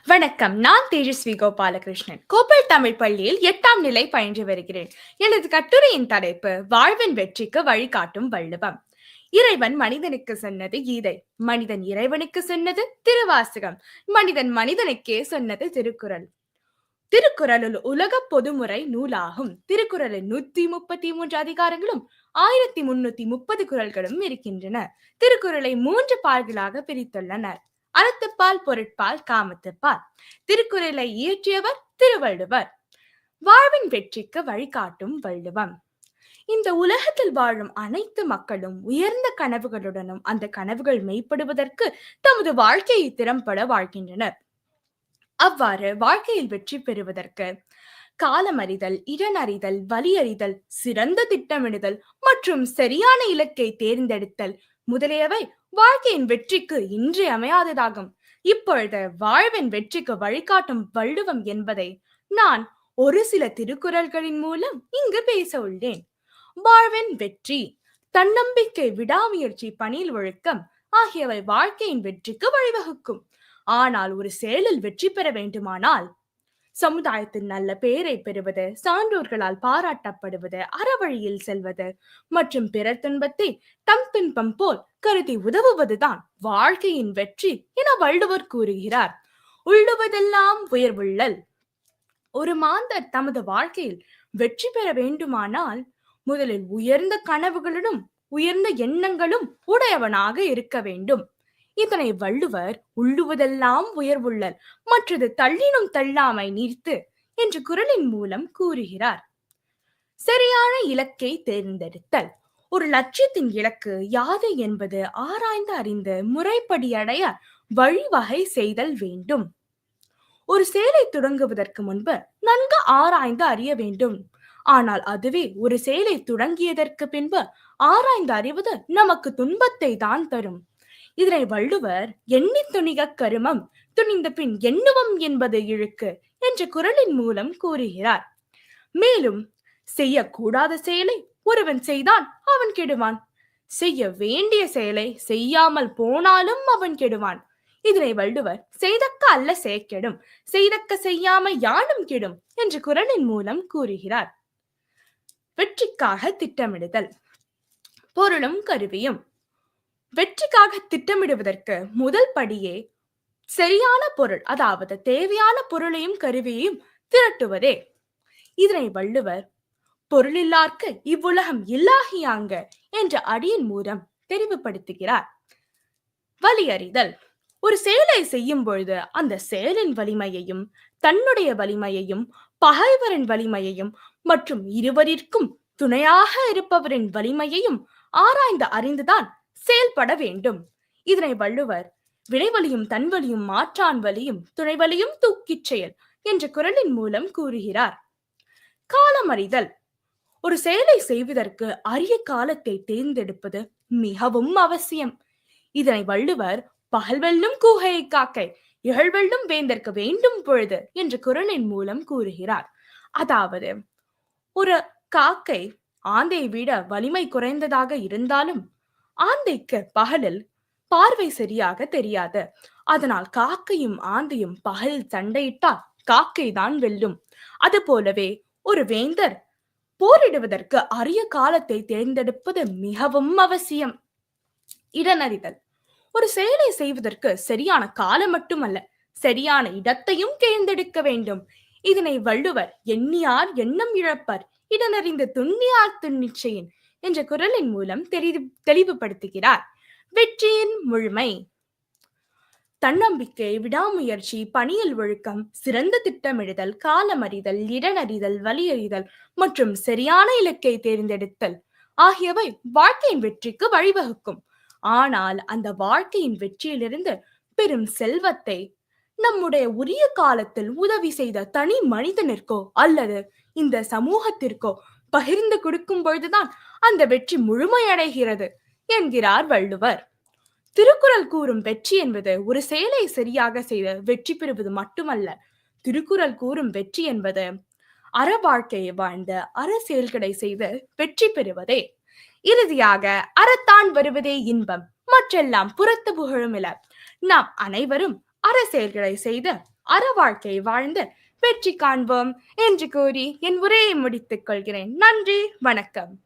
வணக்கம். நான் தேஜஸ்வி கோபாலகிருஷ்ணன். கோப்பல் தமிழ் பள்ளியில் 8ஆம் நிலை பயின்று வருகிறேன். எனது கட்டுரையின் தலைப்பு வாழ்வின் வெற்றிக்கு வழிகாட்டும் வள்ளுவம். இறைவன் மனிதனுக்கு சொன்னது கீதை. மனிதன் இறைவனுக்கு சொன்னது திருவாசகம். மனிதன் மனிதனுக்கே சொன்னது திருக்குறள். திருக்குறளில் உலக பொதுமுறை நூலாகும். திருக்குறளில் 133 அதிகாரங்களும் 1330 குறள்களும் இருக்கின்றன. திருக்குறளை 3 பால்களாக பிரித்துள்ளனர். அறத்துப்பால், பொருட்பால், காமத்துப்பால். திருக்குறளை இயற்றியவர் திருவள்ளுவர். வாழ்வின் வெற்றிக்கு வழிகாட்டும் வள்ளுவம். இந்த உலகத்தில் வாழும் அனைத்து மக்களும் உயர்ந்த கனவுகளுடனும் அந்த கனவுகள் மெய்ப்படுவதற்கு தமது வாழ்க்கையை திறம்பட வாழ்கின்றனர். அவ்வாறு வாழ்க்கையில் வெற்றி பெறுவதற்கு காலமறிதல், இடனறிதல், வழியறிதல், சிறந்த திட்டமிடுதல் மற்றும் சரியான இலக்கை தேர்ந்தெடுத்தல் முதலியவை வாழ்க்கையின் வெற்றிக்கு இன்றியமையாததாகும். இப்பொழுது வாழ்வின் வெற்றிக்கு வழிகாட்டும் வள்ளுவம் என்பதை நான் ஒரு சில திருக்குறள்களின் மூலம் இங்கு பேச உள்ளேன். வாழ்வின் வெற்றி, தன்னம்பிக்கை, விடாமுயற்சி, பணியில் ஒழுக்கம் ஆகியவை வாழ்க்கையின் வெற்றிக்கு வழிவகுக்கும். ஆனால் ஒரு செயலில் வெற்றி பெற வேண்டுமானால் சமுதாயத்தின் நல்ல பெயரை பெறுவது, சான்றோர்களால் பாராட்டப்படுவது, அறவழியில் செல்வது மற்றும் பிறர் துன்பத்தை தம் துன்பம் போல் கருதி உதவுவதுதான் வாழ்க்கையின் வெற்றி என வள்ளுவர் கூறுகிறார். உள்ளுவதெல்லாம் உயர்வுள்ளல். ஒரு மாந்தர் தமது வாழ்க்கையில் வெற்றி பெற வேண்டுமானால் முதலில் உயர்ந்த கனவுகளுடன் உயர்ந்த எண்ணங்களும் உடையவனாக இருக்க வேண்டும். இதனை வள்ளுவர் உள்ளுவதெல்லாம் உயர்வுள்ளல், மற்றது தள்ளினும் தள்ளாமை நீர்த்து என்ற குறளின் மூலம் கூறுகிறார். சரியான இலக்கை தேர்ந்தெடுத்தல். ஒரு லட்சியத்தின் இலக்கு யாது என்பது ஆராய்ந்து அறிந்து முறைப்படி அடைய வழிவகை செய்தல் வேண்டும். ஒரு செயலை தொடங்குவதற்கு முன்பு நன்கு ஆராய்ந்து அறிய வேண்டும். ஆனால் அதுவே ஒரு செயலை தொடங்கியதற்கு பின்பு ஆராய்ந்து அறிவது நமக்கு துன்பத்தை தான் தரும். இதனை வள்ளுவர் எண்ணி துணிக கருமம், துணிந்த பின் எண்ணுவம் என்பது இழுக்கு என்ற குறளின் மூலம் கூறுகிறார். மேலும் செய்யக்கூடாத செயலை ஒருவன் செய்தான் அவன் கெடுவான். செய்ய வேண்டிய செயலை செய்யாமல் போனாலும் அவன் கெடுவான். இதனை வள்ளுவர் செய்தக்க அல்ல சேக்கெடும், செய்தக்க செய்யாம யானும் கெடும் என்ற குறளின் மூலம் கூறுகிறார். வெற்றிக்காக திட்டமிடுதல். பொருளும் கருவியும். வெற்றிக்காக திட்டமிடுவதற்கு முதல் படியே சரியான பொருள், அதாவது தேவையான பொருளையும் கருவியையும் திரட்டுவதே. இதனை வள்ளுவர் பொருளில்லார்க்கு இவ்வுலகம் இல்லாகியாங்க என்ற அடியின் மூலம் தெளிவுபடுத்துகிறார். வழியறிதல். ஒரு செயலை செய்யும் பொழுது அந்த செயலின் வலிமையையும், தன்னுடைய வலிமையையும், பகைவரின் வலிமையையும் மற்றும் இருவரிற்கும் துணையாக இருப்பவரின் வலிமையையும் ஆராய்ந்து அறிந்துதான் செயல்பட வேண்டும். இதனை வள்ளுவர் வினைவலியும் தன்வலியும் மாற்றான் வலியும் துணைவலியும் தூக்கிச் செயல் என்ற குறளின் மூலம் கூறுகிறார். காலமறிதல். ஒரு செயலை செய்வதற்கு அரிய காலத்தை தேர்ந்தெடுப்பது மிகவும் அவசியம். இதனை வள்ளுவர் பகல் வெல்லும் கூகையை காக்கை, இகழ்வெல்லும் வேந்தற்கு வேண்டும் பொழுது என்ற குறளின் மூலம் கூறுகிறார். அதாவது ஒரு காக்கை ஆந்தையை விட வலிமை குறைந்ததாக இருந்தாலும் ஆந்தைக்கு பகலில் பார்வை சரியாக தெரியாது. அதனால் காக்கையும் ஆந்தையும் பகலில் சண்டையிட்டால் காக்கை தான் வெல்லும். அது போலவே ஒரு வேந்தர் போரிடுவதற்கு அரிய காலத்தை தேர்ந்தெடுப்பது மிகவும் அவசியம். இடனறிதல். ஒரு செயலை செய்வதற்கு சரியான காலம் மட்டுமல்ல, சரியான இடத்தையும் தேர்ந்தெடுக்க வேண்டும். இதனை வள்ளுவர் எண்ணியார் எண்ணம் இழப்பர், இடனறிந்து துண்ணியார் துணிச்செயின் என்ற குறளின் மூலம் தெளிவுபடுத்துகிறார். வெற்றியின் முழுமை. தன்னம்பிக்கை, விடாமுயற்சி, பணியில் ஒழுக்கம், சிறந்த திட்டமிடுதல், காலமறிதல், இடனறிதல், வழியறிதல் மற்றும் சரியான இலக்கை தேர்ந்தெடுத்தல் ஆகியவை வாழ்க்கையின் வெற்றிக்கு வழிவகுக்கும். ஆனால் அந்த வாழ்க்கையின் வெற்றியிலிருந்து பெரும் செல்வத்தை நம்முடைய உரிய காலத்தில் உதவி செய்த தனி மனிதனிற்கோ அல்லது இந்த சமூகத்திற்கோ பகிர்ந்து கொடுக்கும் பொழுதுதான் அந்த வெற்றி முழுமையடைகிறது என்கிறார் வள்ளுவர். திருக்குறள் கூறும் வெற்றி என்பது ஒரு செயலை சரியாக செய்து வெற்றி பெறுவது மட்டுமல்ல. திருக்குறள் கூறும் வெற்றி என்பது அற வாழ்க்கையை வாழ்ந்த அற செயல்களை செய்து வெற்றி பெறுவதே. இறுதியாக அறத்தான் வருவதே இன்பம், மற்றெல்லாம் புறத்து புகழும் இல. நாம் அனைவரும் அற செயல்களை செய்து அற வாழ்க்கை வாழ்ந்து வெற்றி காண்போம் என்று கூறி என் உரையை முடித்துக் கொள்கிறேன். நன்றி, வணக்கம்.